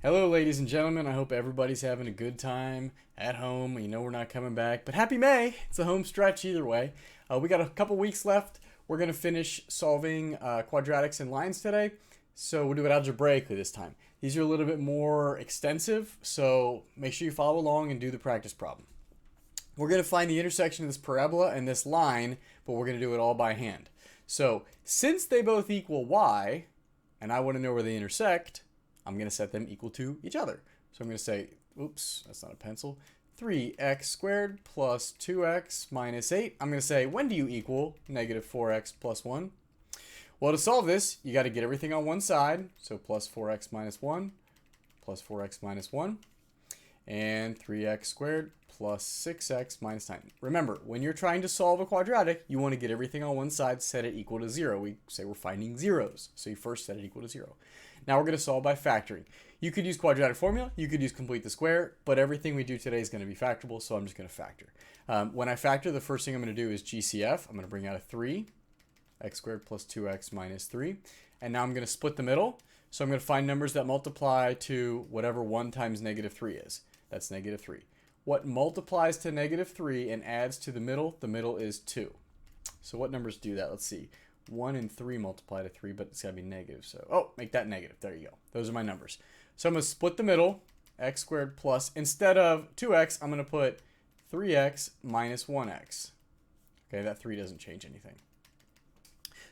Hello, ladies and gentlemen. I hope everybody's having a good time at home. You know we're not coming back, but happy May. It's a home stretch either way. We got a couple weeks left. We're going to finish solving quadratics and lines today. So we'll do it algebraically this time. These are a little bit more extensive, so make sure you follow along and do the practice problem. We're going to find the intersection of this parabola and this line, but we're going to do it all by hand. So since they both equal y, and I want to know where they intersect, I'm going to set them equal to each other. So I'm going to say, oops, that's not a pencil, 3x squared plus 2x minus 8. I'm going to say, when do you equal negative 4x plus 1? Well, to solve this, you got to get everything on one side. So plus 4x minus 1, plus 4x minus 1, and 3x squared plus 6x minus 9. Remember, when you're trying to solve a quadratic, you want to get everything on one side, set it equal to 0. We say we're finding zeros, so you first set it equal to 0. Now we're going to solve by factoring. You could use quadratic formula, you could use complete the square, but everything we do today is going to be factorable, so I'm just going to factor. When I factor, the first thing I'm going to do is GCF. I'm going to bring out a 3, x squared plus 2x minus 3. And now I'm going to split the middle, so I'm going to find numbers that multiply to whatever 1 times negative 3 is. That's negative 3. What multiplies to negative 3 and adds to the middle? The middle is 2. So what numbers do that? Let's see. 1 and 3 multiply to 3, but it's got to be negative. So, oh, make that negative. There you go. Those are my numbers. So I'm going to split the middle, x squared plus, instead of 2x, I'm going to put 3x minus 1x. Okay, that 3 doesn't change anything.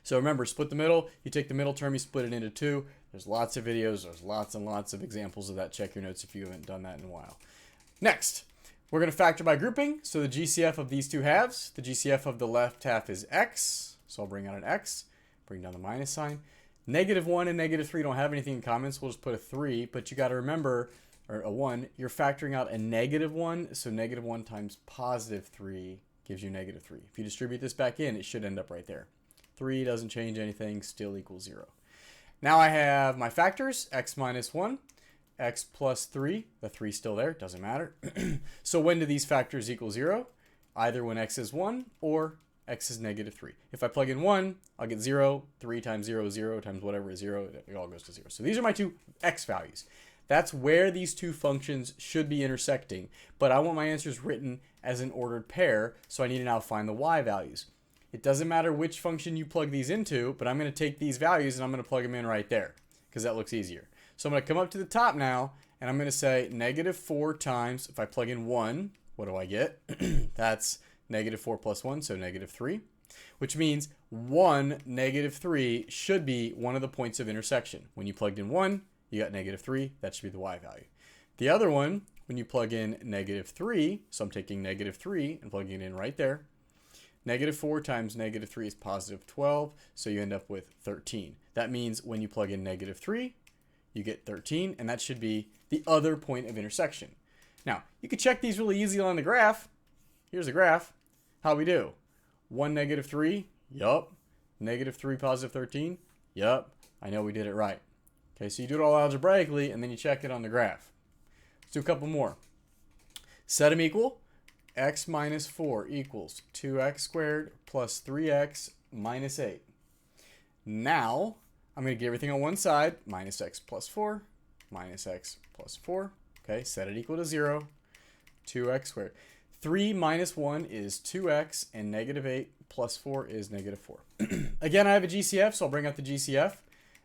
So remember, split the middle. You take the middle term, you split it into 2. There's lots of videos. There's lots and lots of examples of that. Check your notes if you haven't done that in a while. Next, we're going to factor by grouping. So the GCF of these two halves, the GCF of the left half is x. So I'll bring out an x, bring down the minus sign. Negative 1 and negative 3 don't have anything in common, so we'll just put a 3. But you got to remember, or a 1, you're factoring out a negative 1. So negative 1 times positive 3 gives you negative 3. If you distribute this back in, it should end up right there. 3 doesn't change anything, still equals 0. Now I have my factors, x minus 1, x plus 3. The 3 is still there, doesn't matter. So when do these factors equal 0? Either when x is 1 or x is negative 3. If I plug in 1, I'll get 0. 3 times 0, 0 times whatever is 0. It all goes to 0. So these are my two x values. That's where these two functions should be intersecting. But I want my answers written as an ordered pair, so I need to now find the y values. It doesn't matter which function you plug these into, but I'm going to take these values and I'm going to plug them in right there because that looks easier. So I'm going to come up to the top now and I'm going to say negative 4 times, if I plug in 1, what do I get? That's negative 4 plus 1, so negative 3, which means 1, negative 3 should be one of the points of intersection. When you plugged in 1, you got negative 3. That should be the y value. The other one, when you plug in negative 3, so I'm taking negative 3 and plugging it in right there. Negative 4 times negative 3 is positive 12, so you end up with 13. That means when you plug in negative 3, you get 13, and that should be the other point of intersection. Now, you can check these really easily on the graph. Here's the graph. How we do? 1, negative 3, yup. Negative 3, positive 13, yup. I know we did it right. Okay, so you do it all algebraically, and then you check it on the graph. Let's do a couple more. Set them equal. X minus 4 equals 2x squared plus 3x minus 8. Now, I'm going to get everything on one side. Minus x plus 4, minus x plus 4. Okay, set it equal to 0. 2x squared. 3 minus 1 is 2x, and negative 8 plus 4 is negative 4. Again, I have a GCF, so I'll bring out the GCF.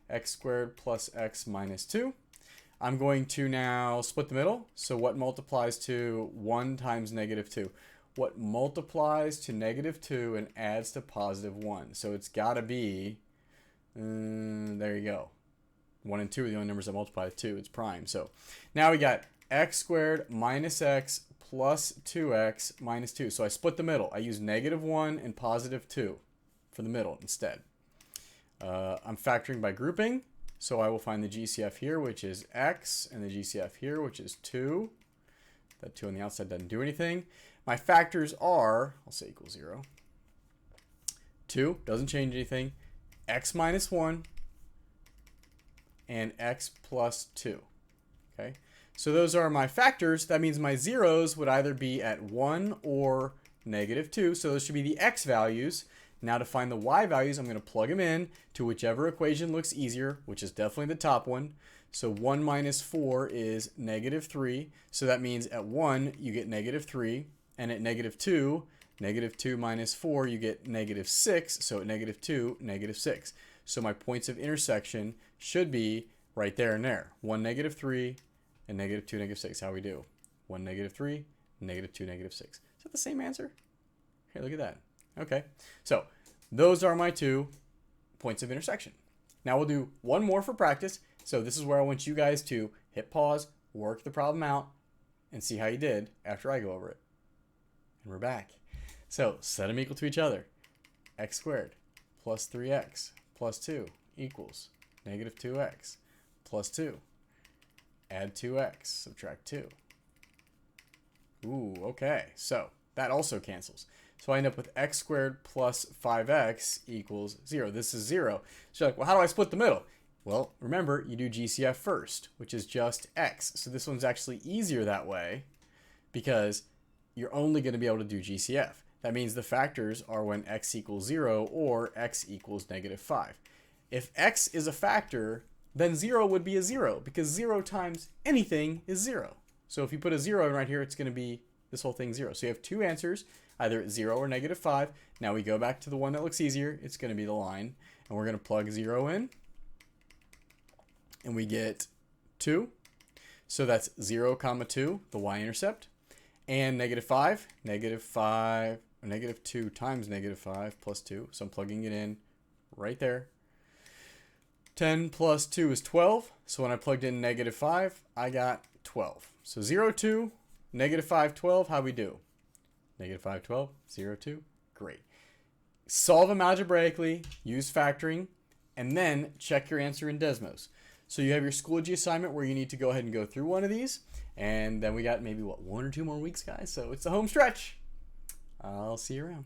X squared plus x minus 2. I'm going to now split the middle. So what multiplies to 1 times negative 2? What multiplies to negative 2 and adds to positive 1? So it's got to be, there you go. 1 and 2 are the only numbers that multiply to 2. It's prime. So now we got x squared minus x plus 2x minus 2. So I split the middle. I use negative 1 and positive 2 for the middle instead. I'm factoring by grouping. So I will find the GCF here, which is x, and the GCF here, which is 2. That 2 on the outside doesn't do anything. My factors are, I'll say equals 0. 2, doesn't change anything. X minus 1, and x plus 2. Okay, so those are my factors. That means my zeros would either be at 1 or negative 2. So those should be the x values. Now to find the y values, I'm going to plug them in to whichever equation looks easier, which is definitely the top one. So 1 minus 4 is negative 3. So that means at 1, you get negative 3. And at negative 2 minus 4, you get negative 6. So at negative 2, negative 6. So my points of intersection should be right there and there. 1, negative 3, and negative 2, negative 6. How we do? 1, negative 3, negative 2, negative 6. Is that the same answer? Hey, look at that. Okay. So those are my 2 points of intersection. Now we'll do one more for practice. So this is where I want you guys to hit pause, work the problem out, and see how you did after I go over it. And we're back. So set them equal to each other. X squared plus 3x plus 2 equals negative 2x plus 2. Add 2x, subtract 2. Ooh, okay. So that also cancels. So I end up with x squared plus 5x equals 0. This is 0. So you're like, well, how do I split the middle? Well, remember, you do GCF first, which is just x. So this one's actually easier that way because you're only going to be able to do GCF. That means the factors are when x equals 0 or x equals negative 5. If x is a factor, then 0 would be a 0 because 0 times anything is 0. So if you put a 0 in right here, it's going to be this whole thing 0. So you have 2 answers, either 0 or negative 5. Now we go back to the one that looks easier. It's going to be the line. And we're going to plug 0 in. And we get 2. So that's 0, comma 2, the y-intercept. And negative 5, or negative 2 times negative 5 plus 2. So I'm plugging it in right there. 10 plus 2 is 12. So when I plugged in negative 5, I got 12. So 0, 2, negative 5, 12. How we do? Negative 5, 12, 0, 2. Great. Solve them algebraically, use factoring, and then check your answer in Desmos. So you have your Schoology assignment where you need to go ahead and go through one of these. And then we got maybe, 1 or 2 more weeks, guys. So it's the home stretch. I'll see you around.